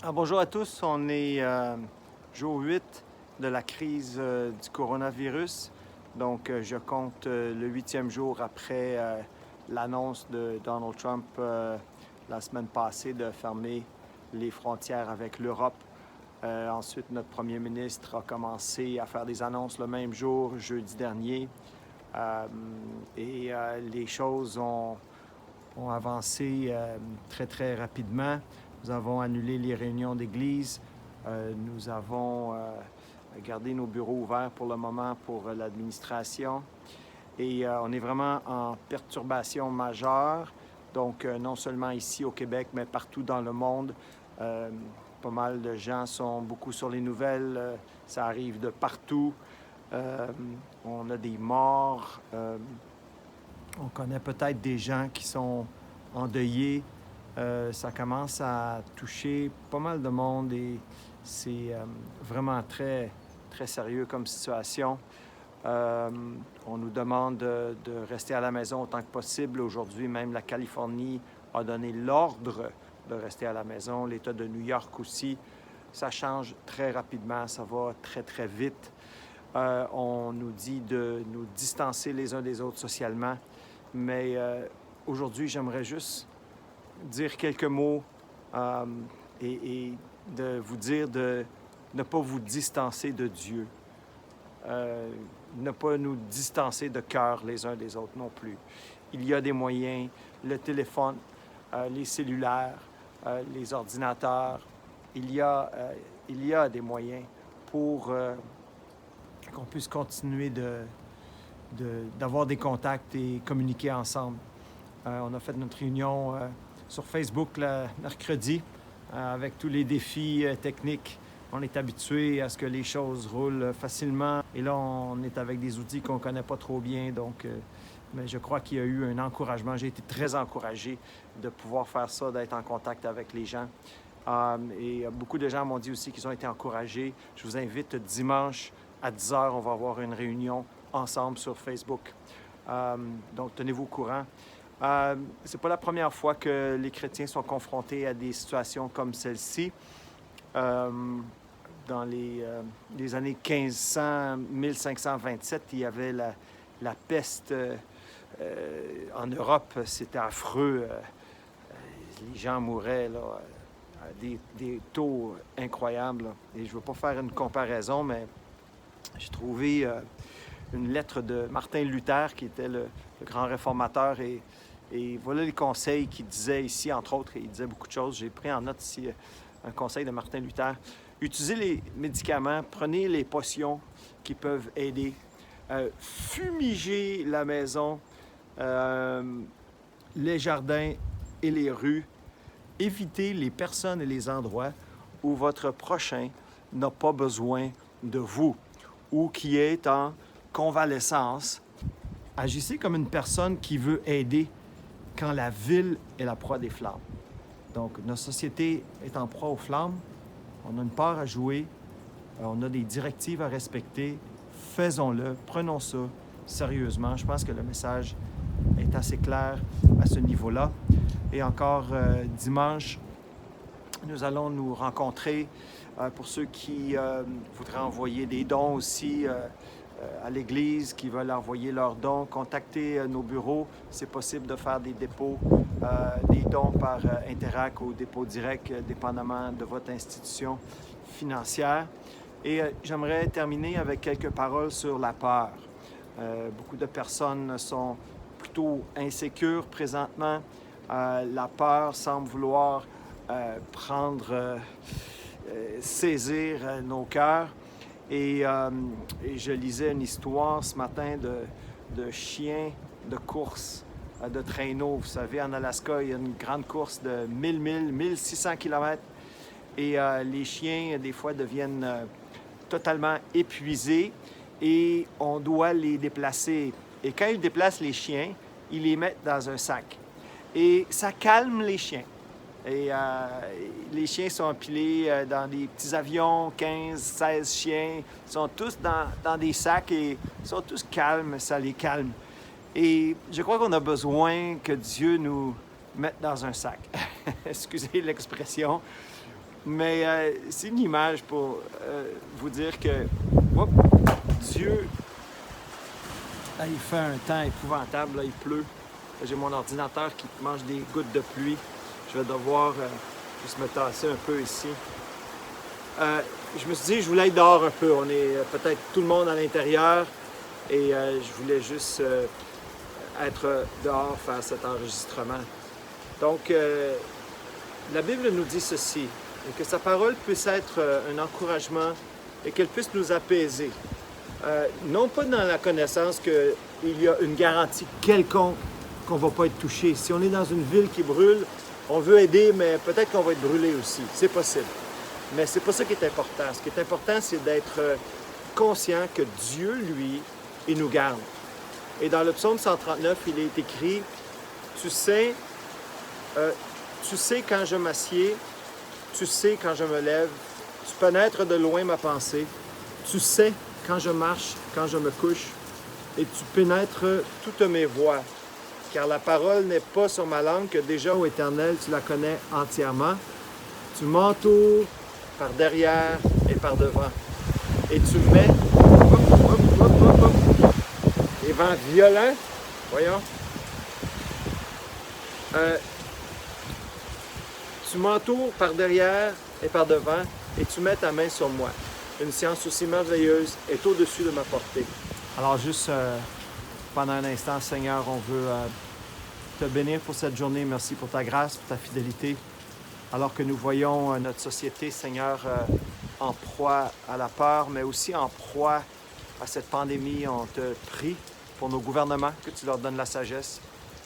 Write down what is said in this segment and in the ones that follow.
Bonjour à tous, on est jour 8 de la crise du coronavirus. Donc, je compte le 8e jour après l'annonce de Donald Trump la semaine passée de fermer les frontières avec l'Europe. Ensuite, notre premier ministre a commencé à faire des annonces le même jour, jeudi dernier. Les choses ont avancé très, très rapidement. Nous avons annulé les réunions d'église. Nous avons gardé nos bureaux ouverts pour le moment pour l'administration. Et on est vraiment en perturbation majeure. Donc, non seulement ici au Québec, mais partout dans le monde. Pas mal de gens sont beaucoup sur les nouvelles. Ça arrive de partout. On a des morts. On connaît peut-être des gens qui sont endeuillés. Ça commence à toucher pas mal de monde et c'est vraiment très, très sérieux comme situation. On nous demande de rester à la maison autant que possible. Aujourd'hui, même la Californie a donné l'ordre de rester à la maison. L'État de New York aussi. Ça change très rapidement, ça va très, très vite. On nous dit de nous distancer les uns des autres socialement. Mais aujourd'hui, j'aimerais juste dire quelques mots et de vous dire de ne pas vous distancer de Dieu. Ne pas nous distancer de cœur les uns des autres non plus. Il y a des moyens, le téléphone, les cellulaires, les ordinateurs. Il y a des moyens pour qu'on puisse continuer d'avoir des contacts et communiquer ensemble. On a fait notre réunion sur Facebook le mercredi avec tous les défis techniques. On est habitué à ce que les choses roulent facilement. Et là, on est avec des outils qu'on ne connaît pas trop bien. Donc, mais je crois qu'il y a eu un encouragement. J'ai été très encouragé de pouvoir faire ça, d'être en contact avec les gens. Et beaucoup de gens m'ont dit aussi qu'ils ont été encouragés. Je vous invite dimanche à 10h, on va avoir une réunion ensemble sur Facebook. Donc, tenez-vous au courant. C'est pas la première fois que les chrétiens sont confrontés à des situations comme celle-ci. Dans les années 1500-1527, il y avait la peste en Europe. C'était affreux. Les gens mouraient là, à des taux incroyables. Et je ne veux pas faire une comparaison, mais j'ai trouvé une lettre de Martin Luther, qui était le grand réformateur. Et voilà les conseils qu'il disait ici, entre autres. Il disait beaucoup de choses. J'ai pris en note ici un conseil de Martin Luther. Utilisez les médicaments, prenez les potions qui peuvent aider. Fumigez la maison, les jardins et les rues. Évitez les personnes et les endroits où votre prochain n'a pas besoin de vous ou qui est en convalescence. Agissez comme une personne qui veut aider quand la ville est la proie des flammes. Donc, notre société est en proie aux flammes. On a une part à jouer. On a des directives à respecter. Faisons-le. Prenons ça sérieusement. Je pense que le message est assez clair à ce niveau-là. Et encore dimanche, nous allons nous rencontrer. Pour ceux qui voudraient envoyer des dons aussi à l'Église, qui veulent envoyer leurs dons, contactez nos bureaux. C'est possible de faire des dépôts, des dons par Interac ou dépôt direct, dépendamment de votre institution financière. Et j'aimerais terminer avec quelques paroles sur la peur. Beaucoup de personnes sont plutôt insécures présentement. La peur semble vouloir saisir nos cœurs. Et je lisais une histoire ce matin de chiens de course, de traîneau. Vous savez, en Alaska, il y a une grande course de 1000 milles, 1600 km. Et les chiens, des fois, deviennent totalement épuisés et on doit les déplacer. Et quand ils déplacent les chiens, ils les mettent dans un sac. Et ça calme les chiens. Et les chiens sont empilés dans des petits avions, 15, 16 chiens. Ils sont tous dans des sacs et ils sont tous calmes, ça les calme. Et je crois qu'on a besoin que Dieu nous mette dans un sac. Excusez l'expression. Mais c'est une image pour vous dire que Dieu, là, il fait un temps épouvantable, là, il pleut. J'ai mon ordinateur qui mange des gouttes de pluie. Je vais devoir juste me tasser un peu ici. Je me suis dit, je voulais être dehors un peu. On est peut-être tout le monde à l'intérieur et je voulais juste être dehors, faire cet enregistrement. Donc, la Bible nous dit ceci, et que sa parole puisse être un encouragement et qu'elle puisse nous apaiser. Non pas dans la connaissance qu'il y a une garantie quelconque qu'on ne va pas être touché. Si on est dans une ville qui brûle, on veut aider, mais peut-être qu'on va être brûlé aussi. C'est possible. Mais c'est pas ça qui est important. Ce qui est important, c'est d'être conscient que Dieu, lui, il nous garde. Et dans le psaume 139, il est écrit, tu sais quand je m'assieds, tu sais quand je me lève, tu pénètres de loin ma pensée, tu sais quand je marche, quand je me couche, et tu pénètres toutes mes voies. Car la parole n'est pas sur ma langue, que déjà, ô Éternel, tu la connais entièrement. Tu m'entoures par derrière et par devant. Et tu mets les vents violents, voyons. Tu m'entoures par derrière et par devant, et tu mets ta main sur moi. Une science aussi merveilleuse est au-dessus de ma portée. Alors juste pendant un instant, Seigneur, on veut te bénir pour cette journée. Merci pour ta grâce, pour ta fidélité. Alors que nous voyons notre société, Seigneur, en proie à la peur, mais aussi en proie à cette pandémie, on te prie pour nos gouvernements, que tu leur donnes la sagesse.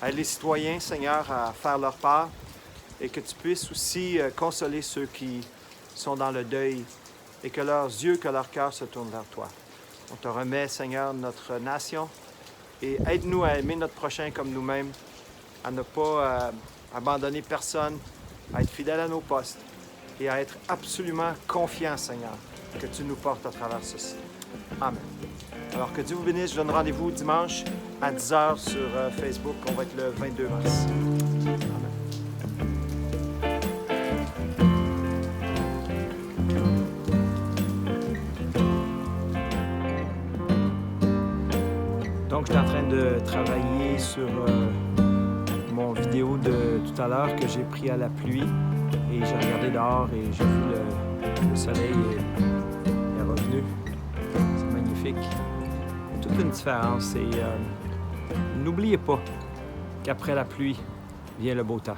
Aide les citoyens, Seigneur, à faire leur part et que tu puisses aussi consoler ceux qui sont dans le deuil et que leurs yeux, que leur cœur se tournent vers toi. On te remet, Seigneur, notre nation et aide-nous à aimer notre prochain comme nous-mêmes, à ne pas abandonner personne, à être fidèles à nos postes et à être absolument confiants, Seigneur, que tu nous portes à travers ceci. Amen. Alors que Dieu vous bénisse. Je donne rendez-vous dimanche à 10h sur Facebook. On va être le 22 mars. Amen. Donc, je suis en train de travailler sur mon vidéo de tout à l'heure que j'ai pris à la pluie. Et j'ai regardé dehors et j'ai vu le soleil est revenu. C'est magnifique. Il y a toute une différence. Et n'oubliez pas qu'après la pluie vient le beau temps.